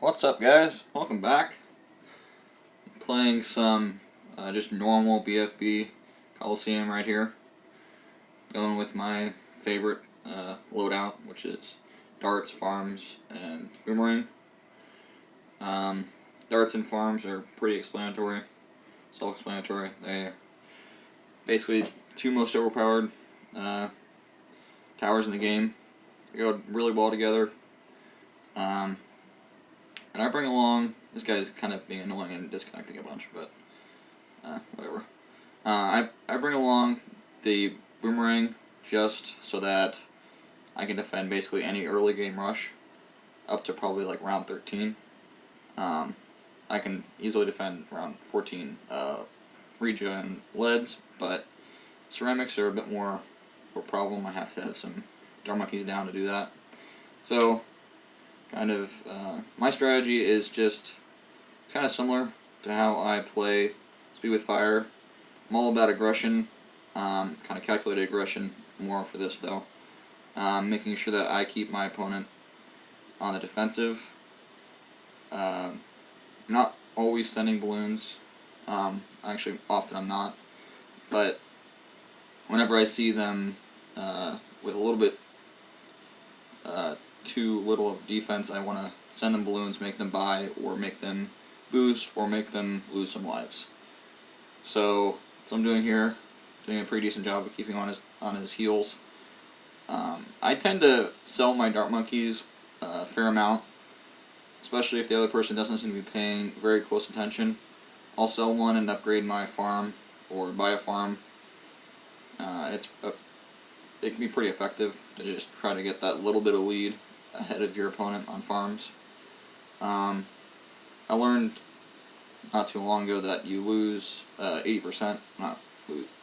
What's up, guys? Welcome back. I'm playing some just normal BFB Colosseum right here. Going with my favorite loadout, which is darts, farms, and boomerang. Darts and farms are pretty explanatory, self-explanatory. They basically two most overpowered towers in the game. They go really well together. And I bring along, this guy's kind of being annoying and disconnecting a bunch, but whatever. I bring along the boomerang just so that I can defend basically any early game rush up to probably like round 13. I can easily defend round 14 regen leads, but ceramics are a bit more of a problem. I have to have some drum monkeys down to do that. So, kind of, my strategy is just, it's kind of similar to how I play Speed with Fire. I'm all about aggression, kind of calculated aggression more for this though. Making sure that I keep my opponent on the defensive. Not always sending balloons, actually often I'm not, but whenever I see them with a little bit too little of defense, I want to send them balloons, make them buy, or make them boost, or make them lose some lives. So I'm doing here, doing a pretty decent job of keeping on his heels. I tend to sell my dart monkeys a fair amount, especially if the other person doesn't seem to be paying very close attention. I'll sell one and upgrade my farm, or buy a farm. It can be pretty effective to just try to get that little bit of lead ahead of your opponent on farms. I learned not too long ago that you lose 80%,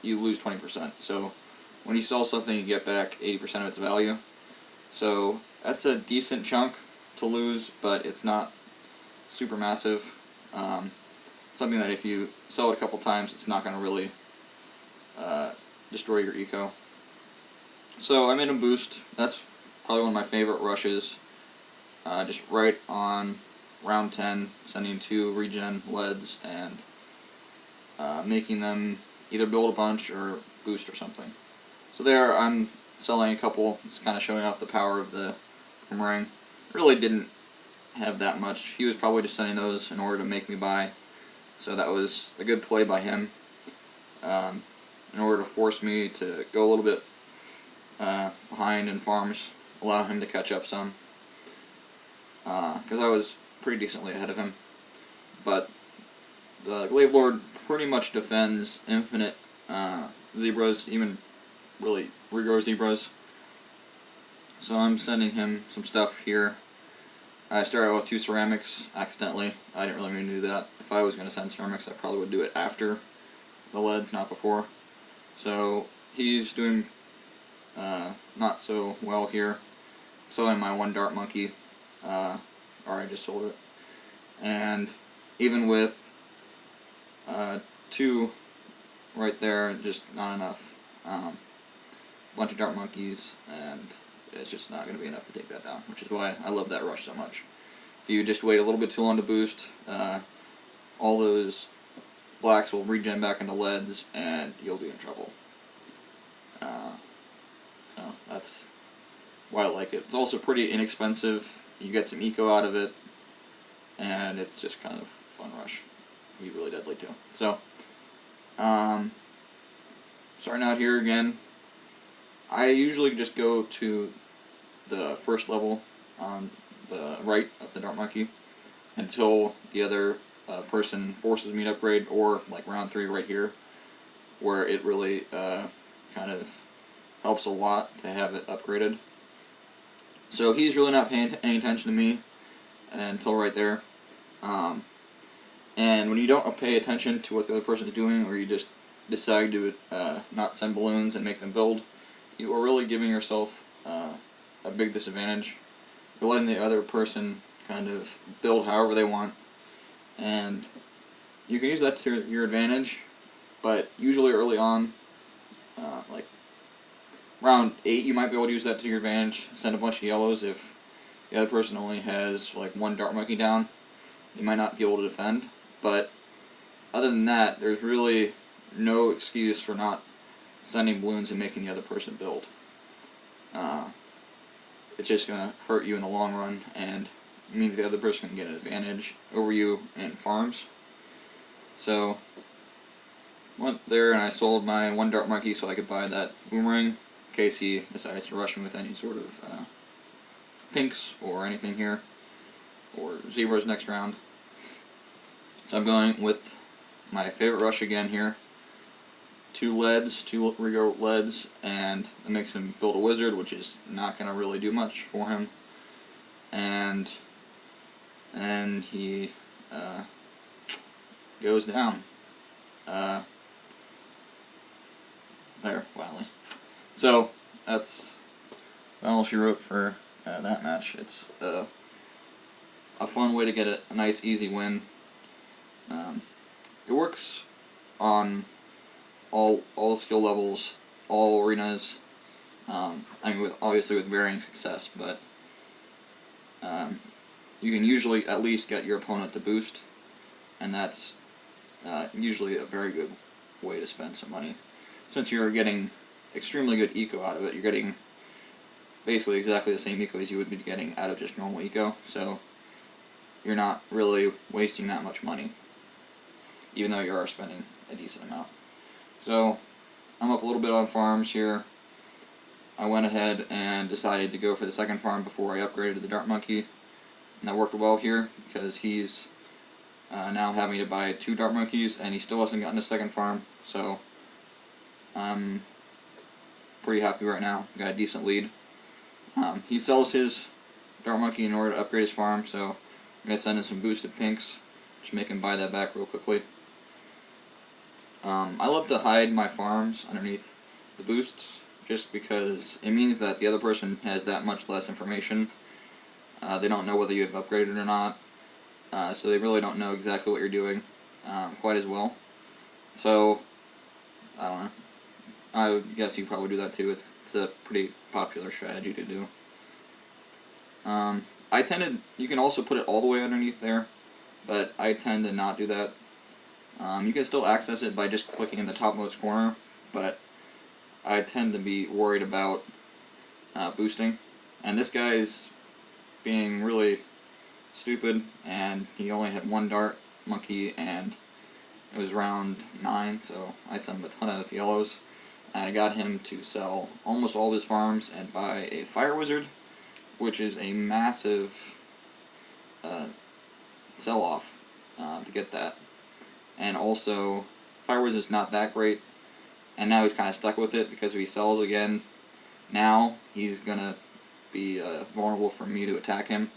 you lose 20%. So when you sell something, you get back 80% of its value. So that's a decent chunk to lose, but it's not super massive. Something that if you sell it a couple times, it's not going to really destroy your eco. So I made a boost. That's probably one of my favorite rushes. Just right on round 10, sending 2 regen leads and making them either build a bunch or boost or something. So there I'm selling a couple. It's kind of showing off the power of the boomerang. Really didn't have that much. He was probably just sending those in order to make me buy. So that was a good play by him. In order to force me to go a little bit behind in farms, allow him to catch up some, because I was pretty decently ahead of him. But the Glaive Lord pretty much defends infinite zebras, even really regrow zebras. So I'm sending him some stuff here. I started out with 2 ceramics accidentally. I didn't really mean to do that. If I was going to send ceramics, I probably would do it after the leads, not before. So he's doing not so well here. Selling my 1 dart monkey, or I just sold it. And even with 2 right there, just not enough. Bunch of dart monkeys, and it's just not going to be enough to take that down, which is why I love that rush so much. If you just wait a little bit too long to boost, all those blacks will regen back into leads, and you'll be in trouble. So that's why I like it. It's also pretty inexpensive. You get some eco out of it, and it's just kind of a fun rush. It can be really deadly too. So, starting out here again, I usually just go to the first level on the right of the dart monkey until the other person forces me to upgrade, or like round 3 right here, where it really kind of helps a lot to have it upgraded. So he's really not paying any attention to me until right there. And when you don't pay attention to what the other person is doing, or you just decide to not send balloons and make them build, you are really giving yourself a big disadvantage. You're letting the other person kind of build however they want, and you can use that to your advantage, but usually early on, like round 8, you might be able to use that to your advantage. Send a bunch of yellows if the other person only has like one dart monkey down, they might not be able to defend. But other than that, there's really no excuse for not sending balloons and making the other person build. It's just going to hurt you in the long run and mean that the other person can get an advantage over you in farms. So, went there and I sold my one dart monkey so I could buy that boomerang in case he decides to rush me with any sort of pinks or anything here, or zebras next round. So I'm going with my favorite rush again here. 2 leads, 2 regal leads, and it makes him build a wizard, which is not going to really do much for him. And then he goes down. There, finally. So, that's all she wrote for that match. It's a fun way to get a nice, easy win. It works on all skill levels, all arenas. I mean, obviously with varying success, but you can usually at least get your opponent to boost, and that's usually a very good way to spend some money. Since you're getting extremely good eco out of it, you're getting basically exactly the same eco as you would be getting out of just normal eco, so you're not really wasting that much money, even though you are spending a decent amount. So, I'm up a little bit on farms here. I went ahead and decided to go for the second farm before I upgraded to the dart monkey, and that worked well here because he's now having to buy 2 dart monkeys, and he still hasn't gotten a second farm, so I'm pretty happy right now. Got a decent lead. He sells his dart monkey in order to upgrade his farm, so I'm going to send him some boosted pinks, just make him buy that back real quickly. I love to hide my farms underneath the boosts, just because it means that the other person has that much less information. They don't know whether you have upgraded or not, so they really don't know exactly what you're doing quite as well. So, I don't know. I would guess you probably do that too. It's a pretty popular strategy to do. You can also put it all the way underneath there, but I tend to not do that. You can still access it by just clicking in the topmost corner, but I tend to be worried about boosting. And this guy's being really stupid, and he only had 1 dart monkey, and it was round 9, so I sent him a ton of yellows. And I got him to sell almost all of his farms and buy a fire wizard, which is a massive sell-off to get that. And also, fire wizard's not that great, and now he's kind of stuck with it because if he sells again now, he's going to be vulnerable for me to attack him.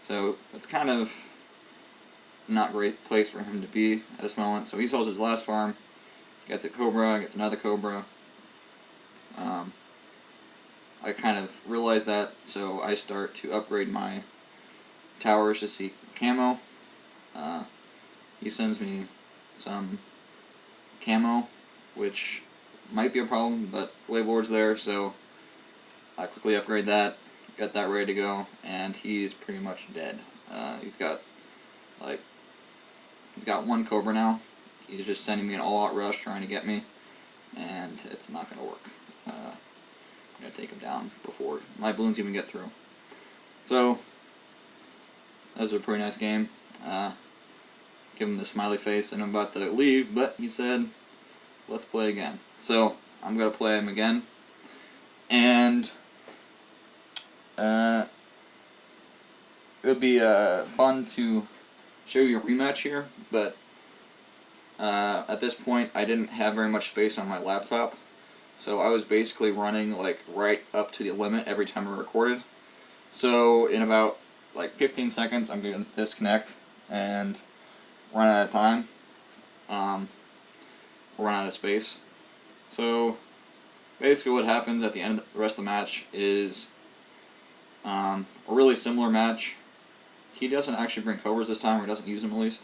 So it's kind of not a great place for him to be at this moment. So he sells his last farm, gets a cobra, gets another cobra. I kind of realized that, so I start to upgrade my towers to see camo. He sends me some camo, which might be a problem, but Wave Lord's there, so I quickly upgrade that, get that ready to go, and he's pretty much dead. He's got 1 cobra now. He's just sending me an all-out rush trying to get me, and it's not going to work. I'm going to take him down before my balloons even get through. So, that was a pretty nice game. Give him the smiley face, and I'm about to leave, but he said, let's play again. So, I'm going to play him again, and it would be fun to show you a rematch here, but at this point I didn't have very much space on my laptop, so I was basically running like right up to the limit every time I recorded. So in about like 15 seconds I'm going to disconnect and run out of time, run out of space. So basically what happens at the end of the rest of the match is a really similar match. He doesn't actually bring cobras this time, or he doesn't use them at least.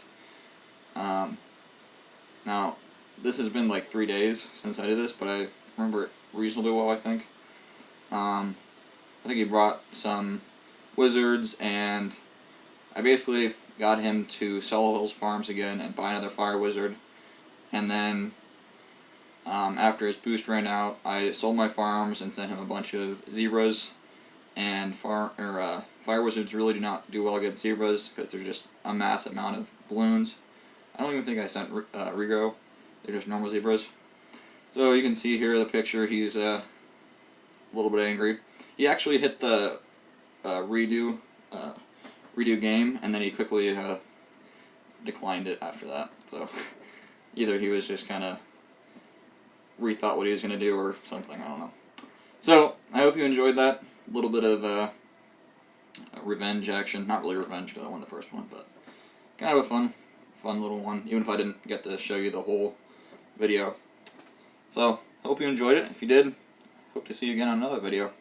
Now, this has been like 3 days since I did this, but I remember it reasonably well, I think. I think he brought some wizards, and I basically got him to sell all his farms again and buy another fire wizard. And then after his boost ran out, I sold my farms and sent him a bunch of zebras. And fire wizards really do not do well against zebras because they're just a massive amount of balloons. I don't even think I sent Rigo. They're just normal zebras. So you can see here the picture. He's a little bit angry. He actually hit the redo game, and then he quickly declined it after that. So either he was just kind of rethought what he was going to do or something. I don't know. So I hope you enjoyed that. A little bit of revenge action. Not really revenge because I won the first one, but kind of a fun little one, even if I didn't get to show you the whole video. So, hope you enjoyed it. If you did, hope to see you again on another video.